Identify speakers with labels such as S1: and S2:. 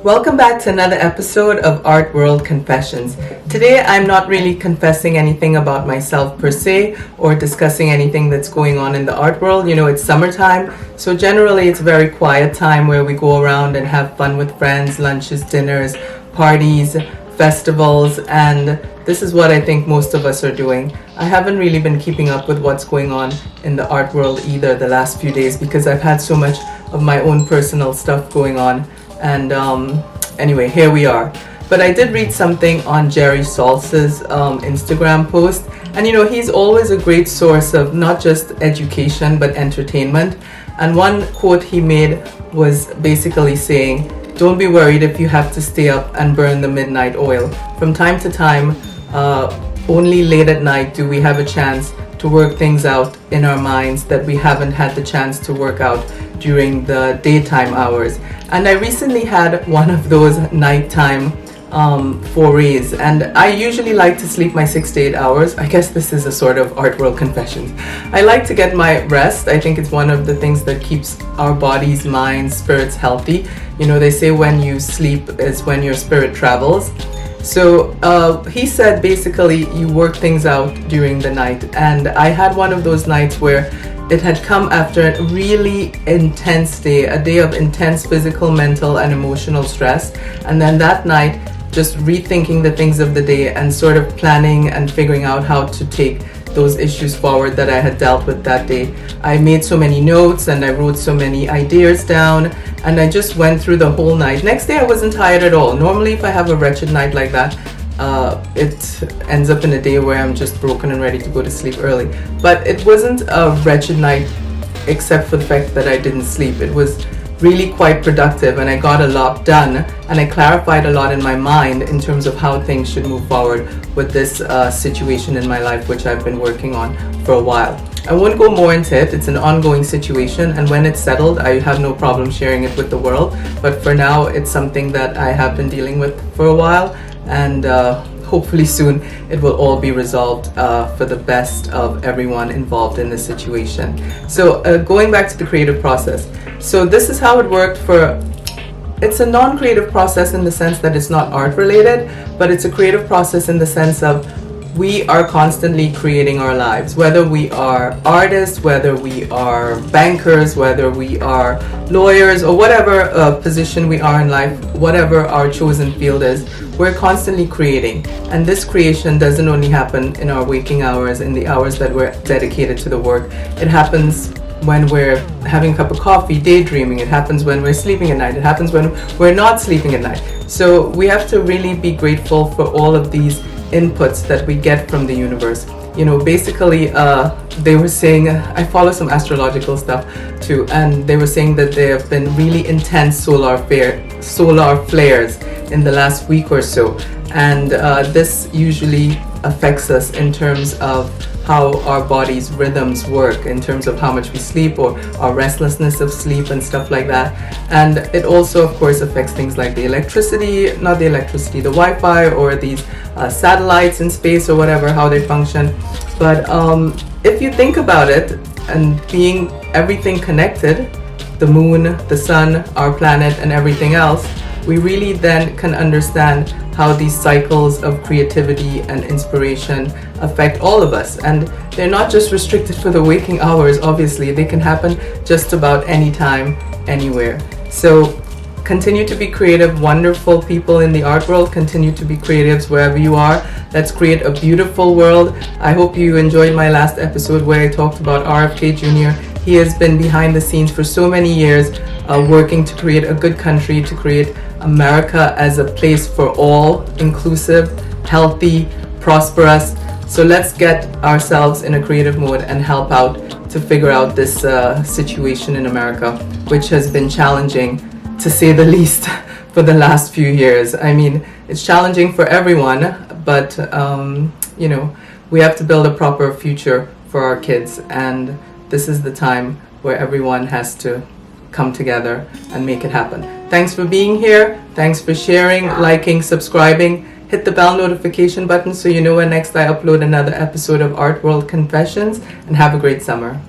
S1: Welcome back to another episode of Art World Confessions. Today I'm not really confessing anything about myself per se or discussing anything that's going on in the art world. You know, it's summertime, so generally it's a very quiet time where we go around and have fun with friends, lunches, dinners, parties, festivals, and this is what I think most of us are doing. I haven't really been keeping up with what's going on in the art world either the last few days because I've had so much of my own personal stuff going on. And anyway, here we are. But I did read something on Jerry Salsa's Instagram post, and you know, he's always a great source of not just education but entertainment. And one quote he made was basically saying, "Don't be worried if you have to stay up and burn the midnight oil. From time to time, only late at night do we have a chance to work things out in our minds that we haven't had the chance to work out during the daytime hours." And I recently had one of those nighttime forays, and I usually like to sleep my 6 to 8 hours. I guess this is a sort of art world confession. I like to get my rest. I think it's one of the things that keeps our bodies, minds, spirits healthy. You know, they say when you sleep is when your spirit travels. So he said basically you work things out during the night, and I had one of those nights where it had come after a really intense day, a day of intense physical, mental, and emotional stress. And then that night, just rethinking the things of the day and sort of planning and figuring out how to take those issues forward that I had dealt with that day. I made so many notes and I wrote so many ideas down, and I just went through the whole night. Next day I wasn't tired at all. Normally if I have a wretched night like that, it ends up in a day where I'm just broken and ready to go to sleep early. But it wasn't a wretched night except for the fact that I didn't sleep. It was really quite productive, and I got a lot done, and I clarified a lot in my mind in terms of how things should move forward with this situation in my life, which I've been working on for a while. I won't go more into it. It's an ongoing situation, and when it's settled, I have no problem sharing it with the world. But for now, it's something that I have been dealing with for a while, and hopefully soon it will all be resolved for the best of everyone involved in this situation. So going back to the creative process. So this is how it worked it's a non-creative process in the sense that it's not art related, but it's a creative process in the sense of we are constantly creating our lives, whether we are artists, whether we are bankers, whether we are lawyers, or whatever position we are in life, whatever our chosen field is, we're constantly creating. And this creation doesn't only happen in our waking hours, in the hours that we're dedicated to the work. It happens when we're having a cup of coffee, daydreaming. It happens when we're sleeping at night. It happens when we're not sleeping at night. So we have to really be grateful for all of these inputs that we get from the universe. You know, basically they were saying, I follow some astrological stuff too, and they were saying that there have been really intense solar flares in the last week or so, and this usually affects us in terms of how our body's rhythms work, in terms of how much we sleep or our restlessness of sleep and stuff like that. And it also of course affects things like the Wi-Fi or these satellites in space or whatever, how they function. But if you think about it, and being everything connected, the moon, the sun, our planet, and everything else, we really then can understand how these cycles of creativity and inspiration affect all of us. And they're not just restricted for the waking hours, obviously. They can happen just about any time, anywhere. So continue to be creative, wonderful people in the art world. Continue to be creatives wherever you are. Let's create a beautiful world. I hope you enjoyed my last episode where I talked about RFK Jr. He has been behind the scenes for so many years, working to create a good country, to create America as a place for all, inclusive, healthy, prosperous. So let's get ourselves in a creative mode and help out to figure out this situation in America, which has been challenging, to say the least, for the last few years. I mean, it's challenging for everyone, but you know, we have to build a proper future for our kids, and this is the time where everyone has to come together and make it happen. Thanks for being here. Thanks for sharing, liking, subscribing. Hit the bell notification button so you know when next I upload another episode of Art World Confessions, and have a great summer.